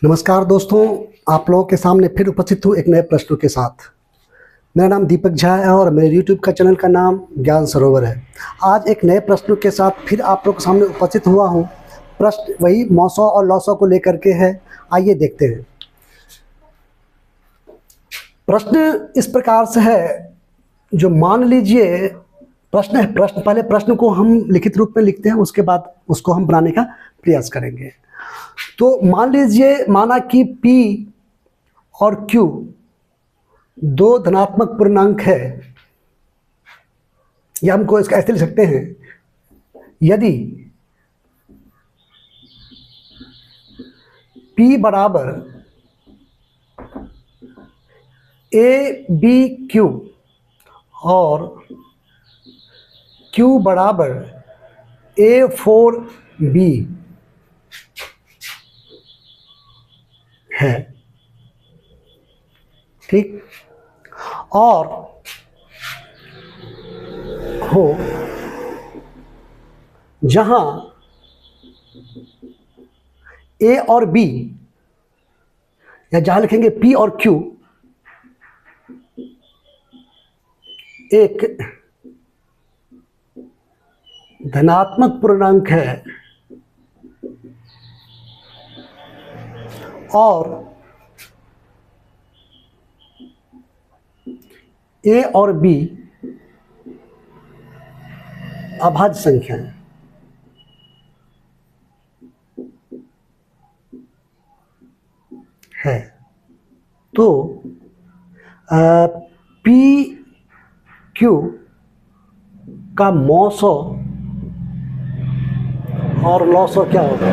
नमस्कार दोस्तों, आप लोगों के सामने फिर उपस्थित हूँ एक नए प्रश्नों के साथ। मेरा नाम दीपक झा है और मेरे यूट्यूब का चैनल का नाम ज्ञान सरोवर है। आज एक नए प्रश्नों के साथ फिर आप लोगों के सामने उपस्थित हुआ हूँ। प्रश्न वही मौसों और लॉसों को लेकर के है। आइए देखते हैं। प्रश्न इस प्रकार से है, जो मान लीजिए प्रश्न है। पहले प्रश्न को हम लिखित रूप में लिखते हैं, उसके बाद उसको हम बनाने का प्रयास करेंगे। तो मान लीजिए, माना कि P और Q दो धनात्मक पूर्णांक है, या हमको इसका ऐसे लिख सकते हैं, यदि P बराबर ABQ और Q बराबर A4B है, ठीक, और हो जहां A और B, या जहां लिखेंगे P और Q एक धनात्मक पूर्णांक है और A और B अभाज्य संख्या है, तो P Q का मौसों और लॉसों क्या होगा?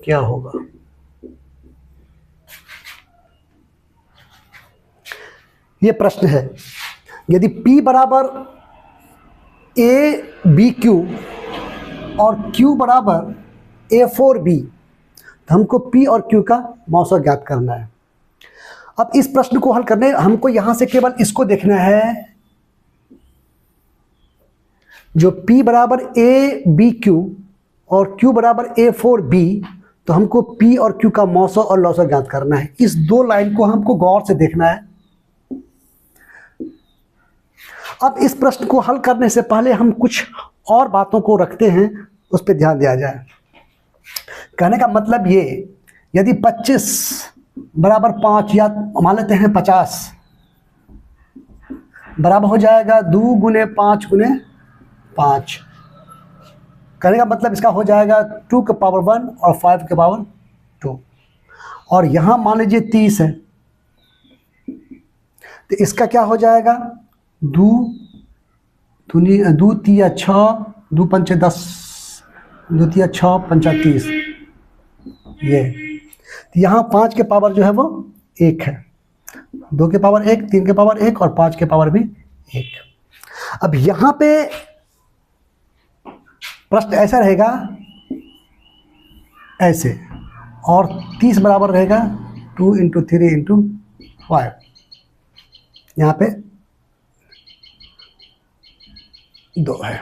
क्या होगा? ये प्रश्न है। यदि P बराबर ABQ और Q बराबर A4B, तो हमको P और Q का मौसों ज्ञात करना है। अब इस प्रश्न को हल करने हमको यहां से केवल इसको देखना है, जो P बराबर ABQ और Q बराबर A4B, तो हमको P और Q का मौसों और लॉसों ज्ञात करना है। इस दो लाइन को हमको गौर से देखना है। अब इस प्रश्न को हल करने से पहले हम कुछ और बातों को रखते हैं, उस पर ध्यान दिया जाए। कहने का मतलब ये, यदि 25 बराबर 5, या मान लेते हैं 50 बराबर हो जाएगा 2 गुने 5 गुने 5, कहने का मतलब इसका हो जाएगा 2 के पावर 1 और 5 के पावर 2। और यहाँ मान लीजिए 30 है, तो इसका क्या हो जाएगा? 2 तिया 6, 2 पंचे 10, 2 तिया 6 पंचा 30। ये तो यहाँ 5 के पावर जो है वो 1 है, 2 के पावर 1, 3 के पावर 1 और 5 के पावर भी 1। अब यहाँ पे प्रश्न ऐसा रहेगा, ऐसे, और 30 बराबर रहेगा 2 × 3 × 5। यहाँ पे 2 है।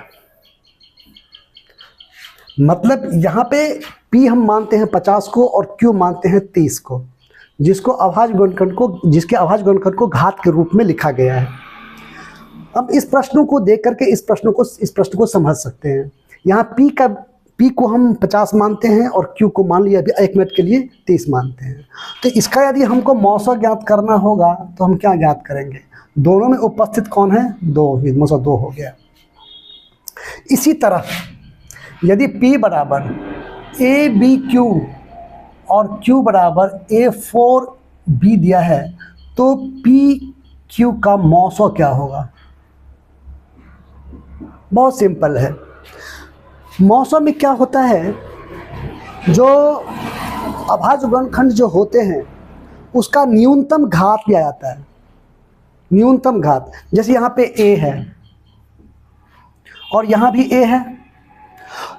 मतलब यहाँ पे P हम मानते हैं 50 को और Q मानते हैं 30 को, जिसके अभाज्य गुणनखंड को घात के रूप में लिखा गया है। अब इस प्रश्नों को देख करके इस प्रश्न को समझ सकते हैं। यहाँ P को हम 50 मानते हैं और Q को मान लिया अभी 1 मिनट के लिए 30 मानते हैं। तो इसका यदि हमको मौसों ज्ञात करना होगा तो हम क्या ज्ञात करेंगे? दोनों में उपस्थित कौन है? 2, मौसों 2 हो गया। इसी तरह यदि P बराबर ABQ और Q बराबर A4B दिया है, तो PQ का मौसों क्या होगा? बहुत सिंपल है। मौसों में क्या होता है, जो अभाज्य गुणनखंड जो होते हैं उसका न्यूनतम घात लिया जाता है। न्यूनतम घात, जैसे यहाँ पे A है और यहाँ भी A है,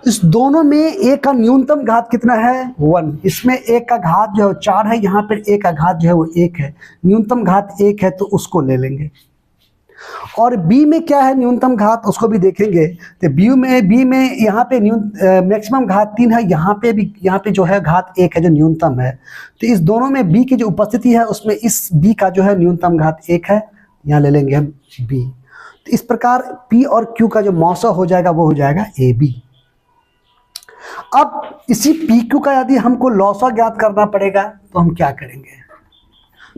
इस दोनों में A का न्यूनतम घात कितना है? 1। इसमें A का घात जो है 4 है, यहाँ पर A का घात जो है वो 1 है। न्यूनतम घात 1 है तो उसको ले लेंगे। और बी में क्या है न्यूनतम घात, उसको भी देखेंगे। तो बी में यहाँ पे मैक्सिमम घात 3 है, यहाँ पे जो है घात 1 है जो न्यूनतम है। तो इस दोनों में बी की जो उपस्थिति है उसमें इस बी का जो है न्यूनतम घात 1 है, यहाँ ले लेंगे हम बी। तो इस प्रकार पी और क्यू का जो मौसा हो जाएगा वो हो जाएगा ए बी। अब इसी पी क्यू का यदि हमको लौसा ज्ञात करना पड़ेगा तो हम क्या करेंगे,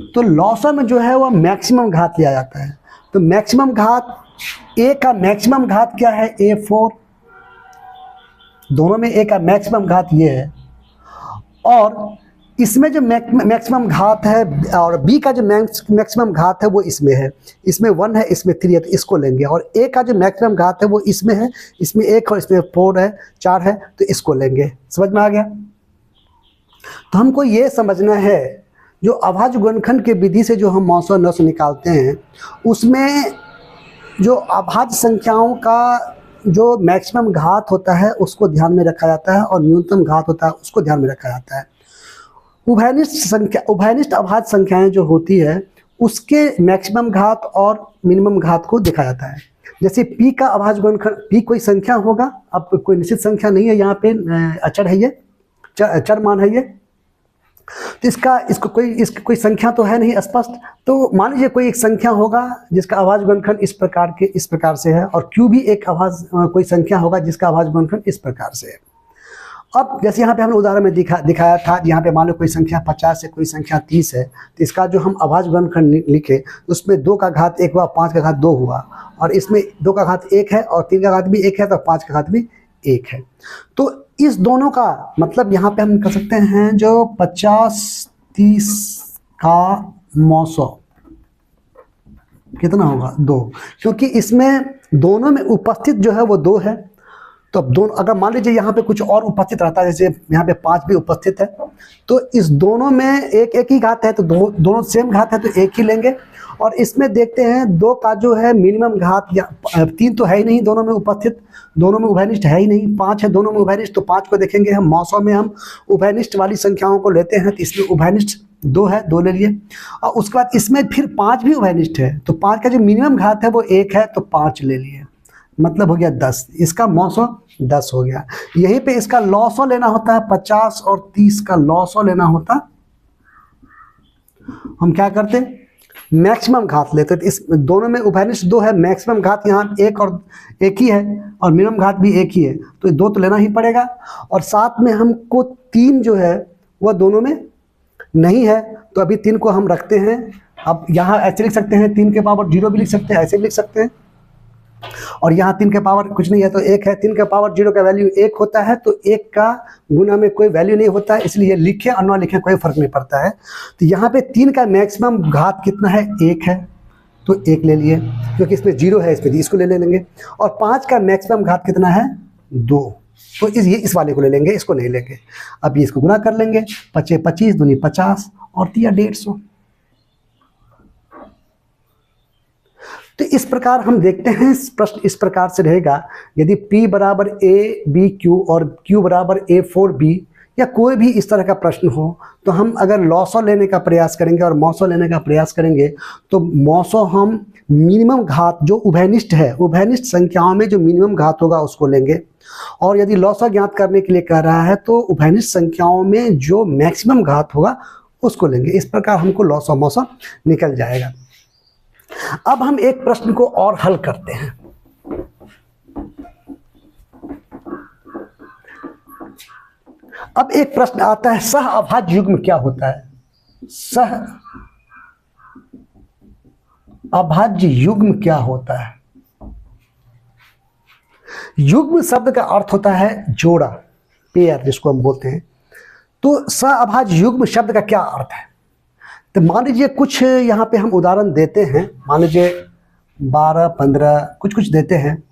तो लौसा में जो है वह मैक्सिमम घात लिया जाता है। तो मैक्सिमम घात ए का मैक्सिमम घात क्या है, A4, दोनों में ए का मैक्सिमम घात ये है, और इसमें जो मैक्सिमम घात है और बी का जो मैक्सिमम घात है वो इसमें है, इसमें 1 है, इसमें 3 है, तो इसको लेंगे। और ए का जो मैक्सिमम घात है वो इसमें है, इसमें 1 और इसमें 4 है, 4 है, तो इसको लेंगे। समझ में आ गया। तो हमको ये समझना है जो अभाज्य गुणनखंड के विधि से जो हम मौसा नौसा निकालते हैं उसमें जो अभाज्य संख्याओं का जो मैक्सिमम घात होता है उसको ध्यान में रखा जाता है और न्यूनतम घात होता है उसको ध्यान में रखा जाता है। उभयनिष्ठ अभाज्य संख्याएं जो होती है उसके मैक्सिमम घात और मिनिमम घात को देखा जाता है। जैसे p का अभाज्य गुणनखंड, p कोई संख्या होगा, अब कोई निश्चित संख्या नहीं है, यहाँ पे अचर है, ये चर मान है ये, तो इसकी कोई संख्या तो है नहीं स्पष्ट। तो मान लीजिए कोई एक संख्या होगा जिसका अभाज्य गुणनखंड इस प्रकार से है, और q भी एक कोई संख्या होगा जिसका अभाज्य गुणनखंड इस प्रकार से है। अब जैसे यहाँ पे हमने उदाहरण में दिखाया था, यहाँ पे मान लो कोई संख्या 50 है, कोई संख्या 30 है, तो इसका जो हम अभाज्य गुणनखंड लिखे उसमें 2 का घात 1 हुआ, 5 का घात 2 हुआ, और इसमें 2 का घात 1 है और 3 का घात भी 1 है, तो 5 का घात भी 1 है। तो इस दोनों का मतलब यहाँ पे हम कर सकते हैं जो 50-30 का मौसा कितना होगा, 2, क्योंकि इसमें दोनों में उपस्थित जो है वो 2 है। तो अब दोनों, अगर मान लीजिए यहाँ पे कुछ और उपस्थित रहता है, जैसे यहाँ पे 5 भी उपस्थित है, तो इस दोनों में एक ही घात है, तो दोनों सेम घात है, तो एक ही लेंगे। और इसमें देखते हैं 2 का जो है मिनिमम घात, या 3 तो है ही नहीं दोनों में उपस्थित, दोनों में उभयनिष्ठ है ही नहीं, 5 है दोनों में उभयनिष्ठ, तो 5 को देखेंगे हम। मौसम में हम उभयनिष्ठ वाली संख्याओं को लेते हैं, तो इसमें उभयनिष्ठ 2 है, 2 ले लिए। और उसके बाद इसमें फिर 5 भी उभयनिष्ठ है, तो 5 का जो मिनिमम घात है वो 1 है, तो 5 ले लिए, मतलब हो गया 10। इसका मौसा 10 हो गया। यहीं पे इसका लौसा लेना होता है, 50 और 30 का लौसा लेना होता, हम क्या करते, मैक्सिमम घात लेते। तो इस दोनों में उभयनिष्ठ 2 है, मैक्सिमम घात यहाँ 1 ही है और मिनिमम घात भी 1 ही है, तो 2 तो लेना ही पड़ेगा। और साथ में हमको 3 जो है वह दोनों में नहीं है, तो अभी 3 को हम रखते हैं। अब यहाँ ऐसे लिख सकते हैं, 3 के पावर 0 भी लिख सकते हैं, ऐसे भी लिख सकते हैं। और यहाँ 3 के पावर कुछ नहीं है तो 1 है, 3 के पावर 0 का वैल्यू 1 होता है, तो 1 का गुना में कोई वैल्यू नहीं होता है, इसलिए लिखे और ना लिखे कोई फर्क नहीं पड़ता है। तो यहाँ पे 3 का मैक्सिमम घात कितना है, 1 है, तो 1 ले लिए, क्योंकि इसमें 0 है, इसमें इसको ले लेंगे। और 5 का मैक्सिमम घात कितना है, 2, तो इस वाले को ले लेंगे, इसको नहीं लेंगे। अब ये इसको गुना कर लेंगे, 25 25 दूनी 50 और 3 150। तो इस प्रकार हम देखते हैं प्रश्न इस प्रकार से रहेगा, यदि P बराबर ABQ और Q बराबर A4B या कोई भी इस तरह का प्रश्न हो, तो हम अगर लौसा लेने का प्रयास करेंगे और मौसा लेने का प्रयास करेंगे, तो मौसा हम मिनिमम घात जो उभयनिष्ठ है, उभयनिष्ठ संख्याओं में जो मिनिमम घात होगा उसको लेंगे। और यदि लौसा ज्ञात करने के लिए कह रहा है तो उभयनिष्ठ संख्याओं में जो मैक्सिमम घात होगा उसको लेंगे। इस प्रकार हमको लौसा मौसा निकल जाएगा। अब हम एक प्रश्न को और हल करते हैं। अब एक प्रश्न आता है, सह अभाज्य युग्म क्या होता है? सह अभाज्य युग्म क्या होता है? युग्म शब्द का अर्थ होता है जोड़ा, पेयर जिसको हम बोलते हैं। तो सह अभाज्य युग्म शब्द का क्या अर्थ है? तो मान लीजिए कुछ यहाँ पे हम उदाहरण देते हैं, मान लीजिए 12 15 कुछ देते हैं,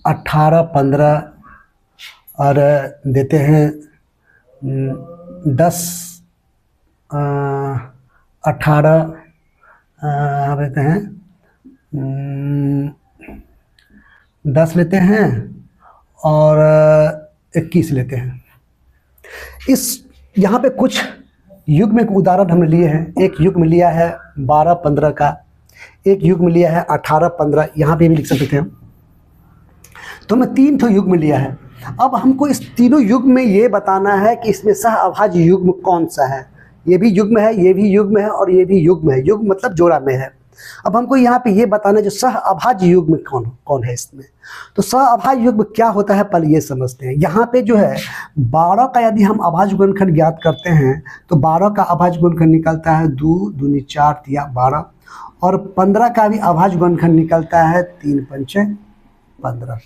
18 15 और देते हैं 10 18 देते हैं 10 लेते हैं और 21 लेते हैं। इस यहाँ पे कुछ युग्म के उदाहरण हमने लिए हैं। एक युग्म लिया है 12 15 का, एक युग्म लिया है 18, 15, यहाँ पे भी लिख सकते थे हम। तो हमने 3 ठो युग्म लिया है। अब हमको इस तीनों युग्म में ये बताना है कि इसमें सह अभाज्य युग्म कौन सा है। ये भी युग्म है, ये भी युग्म है और ये भी युग्म है। युग्म मतलब जोड़ा में है। अब हमको यहाँ पे ये बताना है जो सह अभाज्य युग्म कौन कौन है इसमें। तो सह अभाज्य युग्म क्या होता है पहले ये समझते हैं। यहाँ पे जो है 12 का यदि हम अभाज्य गुणनखंड ज्ञात करते हैं तो 12 का अभाज्य गुणनखंड निकलता है 2 दूनी 4 तिया 12, और 15 का भी अभाज्य गुणनखंड निकलता है 3 पंचे 15।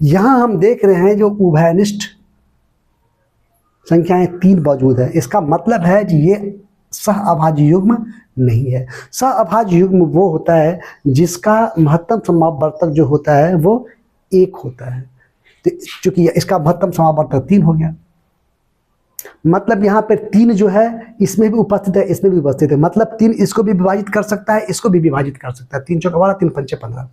यहाँ हम देख रहे हैं जो उभयनिष्ठ संख्याएं 3 मौजूद है। इसका मतलब है कि ये सह अभाज्य युग्म नहीं है। सह अभाज्य युग्म वो होता है जिसका महत्तम समावर्तक जो होता है वो 1 होता है। तो चूंकि इसका महत्तम समावर्तक 3 हो गया, मतलब यहाँ पर 3 जो है इसमें भी उपस्थित है, इसमें भी उपस्थित है। मतलब 3 इसको भी विभाजित कर सकता है, इसको भी विभाजित कर सकता है। 3 चौका 12, 3 पंचे 15।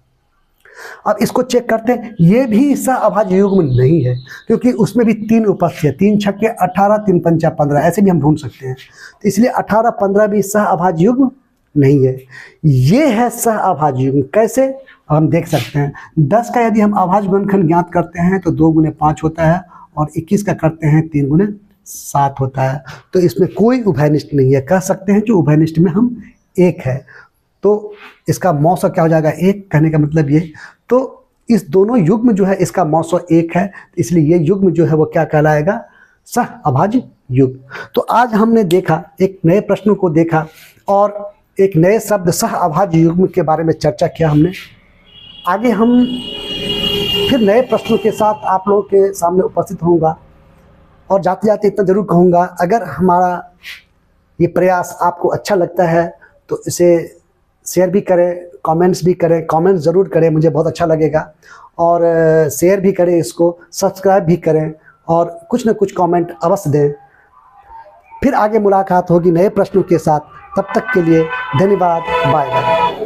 अब इसको चेक करते हैं, ये भी सह अभाज्य युग्म नहीं है क्योंकि उसमें भी 3 उपस्थित है। 3 छक्के 18, 3 पंचा 15, ऐसे भी हम ढूंढ सकते हैं। तो इसलिए 18, 15 भी सह अभाज्य युग्म नहीं है। ये है सह अभाज्य युग्म। कैसे हम देख सकते हैं, 10 का यदि हम अभाज्य गुणनखंड ज्ञात करते हैं तो 2 गुने 5 होता है, और 21 का करते हैं 3 गुने 7 होता है। तो इसमें कोई उभयनिष्ठ नहीं है। कह सकते हैं कि उभयनिष्ठ में हम 1 है। तो इसका मौसो क्या हो जाएगा 1, कहने का मतलब ये। तो इस दोनों युग्म जो है इसका मौसो 1 है, इसलिए ये युग्म जो है वो क्या कहलाएगा, सह अभाज्य युग्म। तो आज हमने देखा, एक नए प्रश्नों को देखा और एक नए शब्द सह अभाज्य युग्म के बारे में चर्चा किया हमने। आगे हम फिर नए प्रश्नों के साथ आप लोगों के सामने उपस्थित होऊंगा। और जाते जाते इतना ज़रूर कहूँगा, अगर हमारा ये प्रयास आपको अच्छा लगता है तो इसे शेयर भी करें, कमेंट्स भी करें। कमेंट्स ज़रूर करें, मुझे बहुत अच्छा लगेगा। और शेयर भी करें, इसको सब्सक्राइब भी करें और कुछ न कुछ कमेंट अवश्य दें। फिर आगे मुलाकात होगी नए प्रश्नों के साथ। तब तक के लिए धन्यवाद। Bye bye.